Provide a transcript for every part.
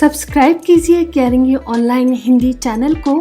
Subscribe कीजिए caring online Hindi channel को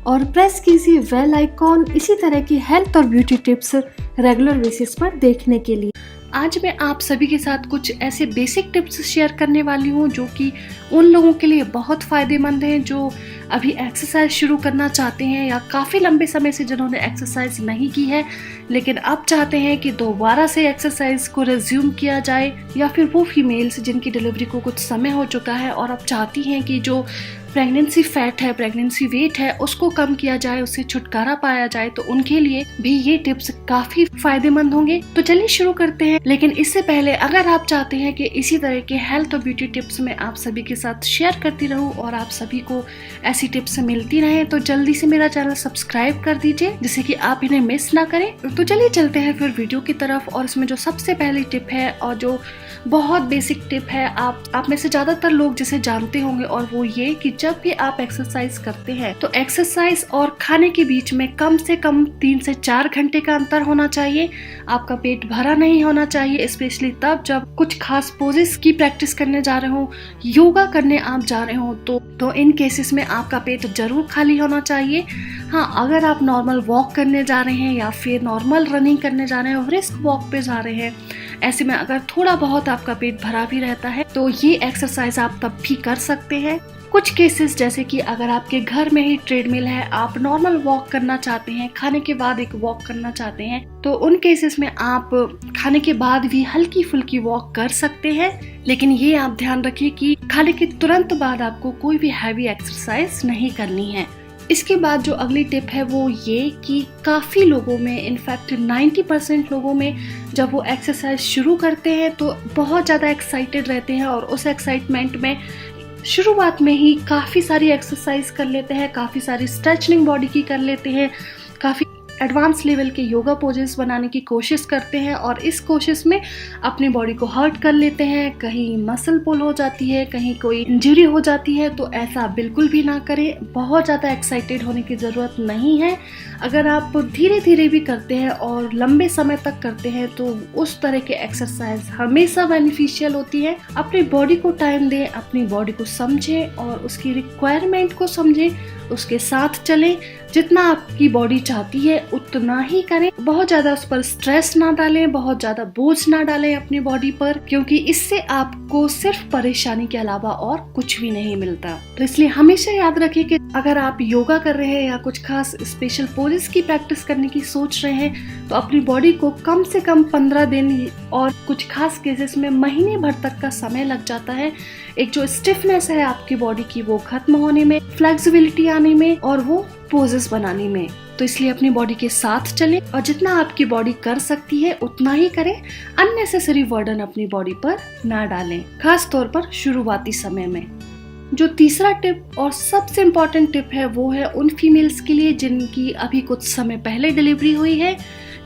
और प्रेस कीजिए बेल आइकॉन इसी तरह की हेल्थ और ब्यूटी टिप्स रेगुलर बेसिस पर देखने के लिए। आज मैं आप सभी के साथ कुछ ऐसे बेसिक टिप्स शेयर करने वाली हूँ जो कि उन लोगों के लिए बहुत फ़ायदेमंद हैं जो अभी एक्सरसाइज शुरू करना चाहते हैं या काफ़ी लंबे समय से जिन्होंने एक्सरसाइज नहीं की है लेकिन अब चाहते हैं कि दोबारा से एक्सरसाइज को रिज्यूम किया जाए, या फिर वो फीमेल्स जिनकी डिलीवरी को कुछ समय हो चुका है और अब चाहती हैं कि जो प्रेगनेंसी फैट है, प्रेगनेंसी वेट है, उसको कम किया जाए, उससे छुटकारा पाया जाए, तो उनके लिए भी ये टिप्स काफी फायदेमंद होंगे। तो चलिए शुरू करते हैं। लेकिन इससे पहले अगर आप चाहते हैं कि इसी तरह के हेल्थ और ब्यूटी टिप्स मैं आप सभी के साथ शेयर करती रहूं और आप सभी को ऐसी टिप्स मिलती रहे, तो जल्दी से मेरा चैनल सब्सक्राइब कर दीजिए जिससे कि आप इन्हें मिस ना करें। तो चलिए चलते हैं फिर वीडियो की तरफ। और इसमें जो सबसे पहली टिप है और जो बहुत बेसिक टिप है, आप में से ज्यादातर लोग जिसे जानते होंगे, और वो ये कि जब भी आप एक्सरसाइज करते हैं तो एक्सरसाइज और खाने के बीच में कम से कम 3 से 4 घंटे का अंतर होना चाहिए। आपका पेट भरा नहीं होना चाहिए, स्पेशली तब जब कुछ खास पोजेस की प्रैक्टिस करने जा रहे हो, योगा करने आप जा रहे हो, तो इन केसेस में आपका पेट जरूर खाली होना चाहिए। हाँ, अगर आप नॉर्मल वॉक करने जा रहे हैं या फिर नॉर्मल रनिंग करने जा रहे हैं, रिस्क वॉक पे जा रहे हैं, ऐसे में अगर थोड़ा बहुत आपका पेट भरा भी रहता है तो ये एक्सरसाइज आप तब भी कर सकते हैं। कुछ केसेस जैसे कि अगर आपके घर में ही ट्रेडमिल है, आप नॉर्मल वॉक करना चाहते हैं, खाने के बाद एक वॉक करना चाहते हैं, तो उन केसेस में आप खाने के बाद भी हल्की फुल्की वॉक कर सकते हैं। लेकिन ये आप ध्यान रखिए कि खाने के तुरंत बाद आपको कोई भी हैवी एक्सरसाइज नहीं करनी है। इसके बाद जो अगली टिप है वो ये कि काफ़ी लोगों में, इनफैक्ट 90% लोगों में, जब वो एक्सरसाइज शुरू करते हैं तो बहुत ज़्यादा एक्साइटेड रहते हैं और उस एक्साइटमेंट में शुरुआत में ही काफ़ी सारी एक्सरसाइज कर लेते हैं, काफ़ी सारी स्ट्रेचनिंग बॉडी की कर लेते हैं, काफ़ी एडवांस लेवल के योगा पोजेस बनाने की कोशिश करते हैं और इस कोशिश में अपनी बॉडी को हर्ट कर लेते हैं। कहीं मसल पुल हो जाती है, कहीं कोई इंजरी हो जाती है, तो ऐसा बिल्कुल भी ना करें। बहुत ज़्यादा एक्साइटेड होने की ज़रूरत नहीं है। अगर आप धीरे धीरे भी करते हैं और लंबे समय तक करते हैं तो उस तरह के एक्सरसाइज हमेशा बेनिफिशियल होती है। अपनी बॉडी को टाइम दें, अपनी बॉडी को समझें और उसकी रिक्वायरमेंट को समझें, उसके साथ चलें। जितना आपकी बॉडी चाहती है उतना ही करें। बहुत ज्यादा उस पर स्ट्रेस ना डालें, बहुत ज्यादा बोझ ना डालें अपनी बॉडी पर, क्योंकि इससे आपको सिर्फ परेशानी के अलावा और कुछ भी नहीं मिलता। तो इसलिए हमेशा याद रखिए कि अगर आप योगा कर रहे हैं या कुछ खास स्पेशल पोजेस की प्रैक्टिस करने की सोच रहे हैं तो अपनी बॉडी को कम से कम 15 दिन और कुछ खास केसेस में महीने भर तक का समय लग जाता है एक जो स्टिफनेस है आपकी बॉडी की वो खत्म होने में, फ्लेक्सिबिलिटी आने में और वो पोजेस बनाने में। तो इसलिए अपनी बॉडी के साथ चलें और जितना आपकी बॉडी कर सकती है उतना ही करें। अननेसेसरी बर्डन अपनी बॉडी पर ना डालें, खास तौर पर शुरुआती समय में। जो तीसरा टिप और सबसे इम्पोर्टेंट टिप है वो है उन फीमेल्स के लिए जिनकी अभी कुछ समय पहले डिलीवरी हुई है,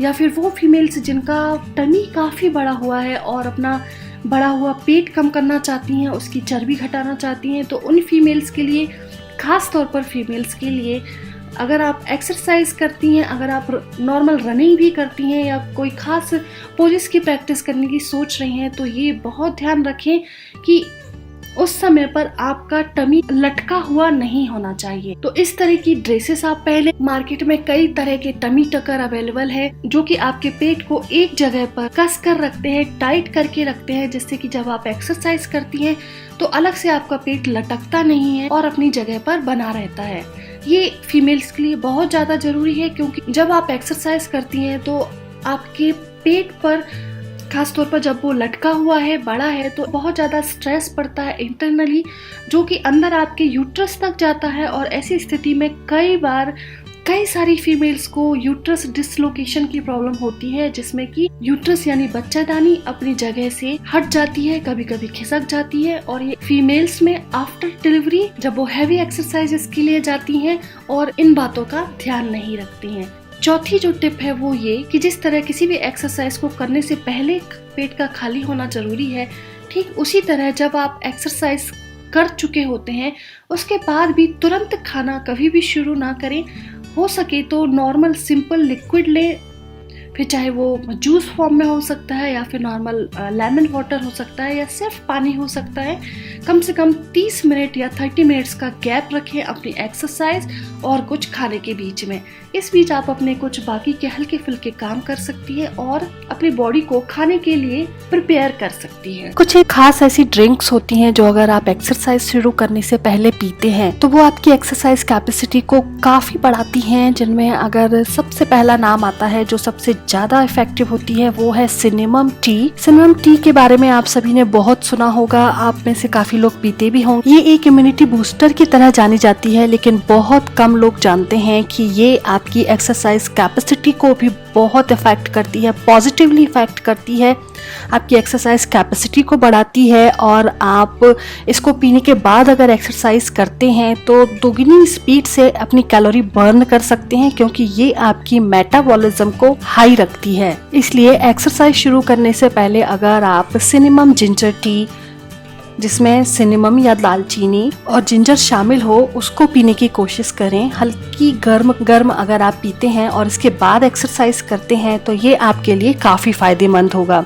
या फिर वो फीमेल्स जिनका टमी काफ़ी बड़ा हुआ है और अपना बड़ा हुआ पेट कम करना चाहती हैं, उसकी चर्बी घटाना चाहती हैं। तो उन फीमेल्स के लिए, खास तौर पर फीमेल्स के लिए, अगर आप एक्सरसाइज करती हैं, अगर आप नॉर्मल रनिंग भी करती हैं या कोई खास पोजेस की प्रैक्टिस करने की सोच रही हैं, तो ये बहुत ध्यान रखें कि उस समय पर आपका टमी लटका हुआ नहीं होना चाहिए। तो इस तरह की ड्रेसेस आप पहले। मार्केट में कई तरह के टमी टकर अवेलेबल है जो कि आपके पेट को एक जगह पर कस कर रखते हैं, टाइट करके रखते हैं, जिससे कि जब आप एक्सरसाइज करती हैं तो अलग से आपका पेट लटकता नहीं है और अपनी जगह पर बना रहता है। ये फीमेल्स के लिए बहुत ज्यादा जरूरी है, क्योंकि जब आप एक्सरसाइज करती हैं तो आपके पेट पर, खास तौर पर जब वो लटका हुआ है, बड़ा है, तो बहुत ज़्यादा स्ट्रेस पड़ता है इंटरनली, जो कि अंदर आपके यूट्रस तक जाता है। और ऐसी स्थिति में कई सारी फीमेल्स को यूट्रस डिसलोकेशन की प्रॉब्लम होती है, जिसमें कि यूट्रस यानी बच्चेदानी अपनी जगह से हट जाती है, कभी कभी खिसक जाती है। और ये फीमेल्स में आफ्टर डिलीवरी जब वो हैवी एक्सरसाइजेस के लिए जाती हैं और इन बातों का ध्यान नहीं रखती हैं। चौथी जो टिप है वो ये कि जिस तरह किसी भी एक्सरसाइज को करने से पहले पेट का खाली होना जरूरी है, ठीक उसी तरह जब आप एक्सरसाइज कर चुके होते हैं उसके बाद भी तुरंत खाना कभी भी शुरू ना करें। हो सके तो नॉर्मल सिंपल लिक्विड लें, फिर चाहे वो जूस फॉर्म में हो सकता है या फिर नॉर्मल लेमन वाटर हो सकता है या सिर्फ पानी हो सकता है। कम से कम 30 मिनट या 30 मिनट्स का गैप रखें अपनी एक्सरसाइज और कुछ खाने के बीच में। इस बीच आप अपने कुछ बाकी के हल्के फुल्के काम कर सकती है और अपनी बॉडी को खाने के लिए प्रिपेयर कर सकती है। कुछ एक खास ऐसी ड्रिंक्स होती हैं जो अगर आप एक्सरसाइज शुरू करने से पहले पीते हैं तो वो आपकी एक्सरसाइज कैपेसिटी को काफी बढ़ाती हैं, जिनमें अगर सबसे पहला नाम आता है जो सबसे ज्यादा इफेक्टिव होती है वो है सिनेमम टी। सिनेमम टी के बारे में आप सभी ने बहुत सुना होगा, आप में से काफी लोग पीते भी होंगे। ये एक इम्यूनिटी बूस्टर की तरह जानी जाती है, लेकिन बहुत कम लोग जानते हैं कि ये आपकी एक्सरसाइज कैपेसिटी को भी बहुत इफेक्ट करती है, पॉजिटिवली इफेक्ट करती है, आपकी एक्सरसाइज कैपेसिटी को बढ़ाती है। और आप इसको पीने के बाद अगर एक्सरसाइज करते हैं तो दोगुनी स्पीड से अपनी कैलोरी बर्न कर सकते हैं, क्योंकि ये आपकी मेटाबॉलिज्म को हाई रखती है। इसलिए एक्सरसाइज शुरू करने से पहले अगर आप सिनेमम जिंजर टी, जिसमें सिनेमम या दालचीनी और जिंजर शामिल हो, उसको पीने की कोशिश करें। हल्की गर्म अगर आप पीते हैं और इसके बाद एक्सरसाइज करते हैं तो ये आपके लिए काफ़ी फ़ायदेमंद होगा।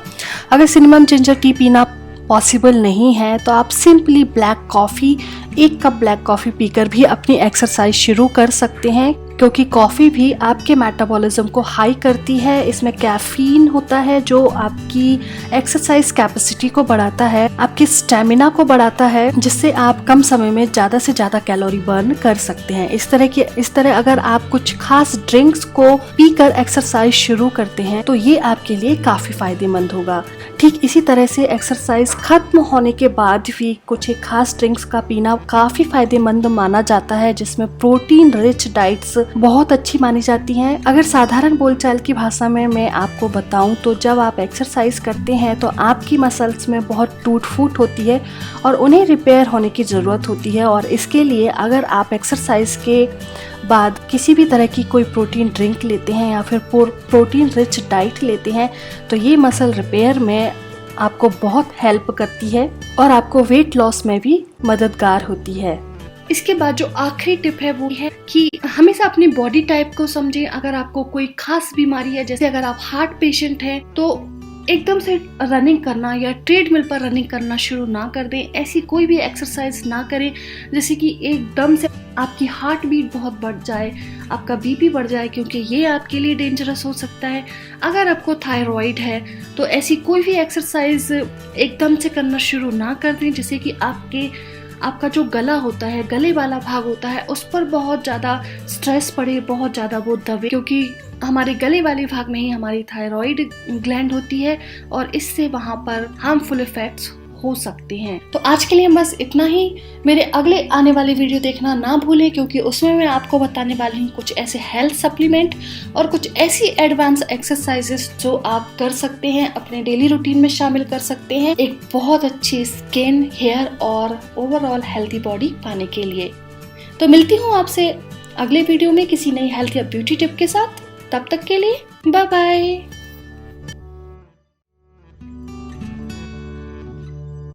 अगर सिनेमम जिंजर टी पीना पॉसिबल नहीं है तो आप simply black coffee, 1 cup black coffee पीकर भी अपनी एक्सरसाइज शुरू कर सकते हैं, क्योंकि कॉफ़ी भी आपके मेटाबॉलिज्म को हाई करती है। इसमें कैफीन होता है जो आपकी एक्सरसाइज कैपेसिटी को बढ़ाता है, आपके स्टेमिना को बढ़ाता है, जिससे आप कम समय में ज़्यादा से ज़्यादा कैलोरी बर्न कर सकते हैं। इस तरह अगर आप कुछ खास ड्रिंक्स को पीकर एक्सरसाइज शुरू करते हैं तो ये आपके लिए काफ़ी फायदेमंद होगा। ठीक इसी तरह से एक्सरसाइज खत्म होने के बाद भी कुछ एक खास ड्रिंक्स का पीना काफ़ी फायदेमंद माना जाता है, जिसमें प्रोटीन रिच डाइट्स बहुत अच्छी मानी जाती हैं। अगर साधारण बोलचाल की भाषा में मैं आपको बताऊं तो जब आप एक्सरसाइज करते हैं तो आपकी मसल्स में बहुत टूट फूट होती है और उन्हें रिपेयर होने की ज़रूरत होती है, और इसके लिए अगर आप एक्सरसाइज के बाद किसी भी तरह की कोई प्रोटीन ड्रिंक लेते हैं या फिर प्रोटीन रिच डाइट लेते हैं तो ये मसल रिपेयर में आपको बहुत हेल्प करती है और आपको वेट लॉस में भी मददगार होती है। इसके बाद जो आखिरी टिप है वो है कि हमेशा अपनी बॉडी टाइप को समझें। अगर आपको कोई खास बीमारी है, जैसे अगर आप हार्ट पेशेंट हैं, तो एकदम से रनिंग करना या ट्रेडमिल पर रनिंग करना शुरू ना कर दें। ऐसी कोई भी एक्सरसाइज ना करें जैसे कि एकदम से आपकी हार्ट बीट बहुत बढ़ जाए, आपका बीपी बढ़ जाए, क्योंकि ये आपके लिए डेंजरस हो सकता है। अगर आपको थायराइड है तो ऐसी कोई भी एक्सरसाइज एकदम से करना शुरू ना कर दें, जैसे कि आपका जो गला होता है, गले वाला भाग होता है, उस पर बहुत ज़्यादा स्ट्रेस पड़े, बहुत ज़्यादा वो दबे, क्योंकि हमारे गले वाले भाग में ही हमारी थायराइड ग्लैंड होती है और इससे वहाँ पर हार्मफुल इफेक्ट्स हो सकते हैं। तो आज के लिए बस इतना ही। मेरे अगले आने वाले वीडियो देखना ना भूलें, क्योंकि उसमें मैं आपको बताने वाली हूँ कुछ ऐसे हेल्थ सप्लीमेंट और कुछ ऐसी एडवांस एक्सरसाइजेस जो आप कर सकते हैं, अपने डेली रूटीन में शामिल कर सकते हैं, एक बहुत अच्छी स्किन, हेयर और ओवरऑल हेल्दी बॉडी पाने के लिए। तो मिलती हूँ आपसे अगले वीडियो में किसी नई हेल्थ या ब्यूटी टिप के साथ। तब तक के लिए बाय बाय।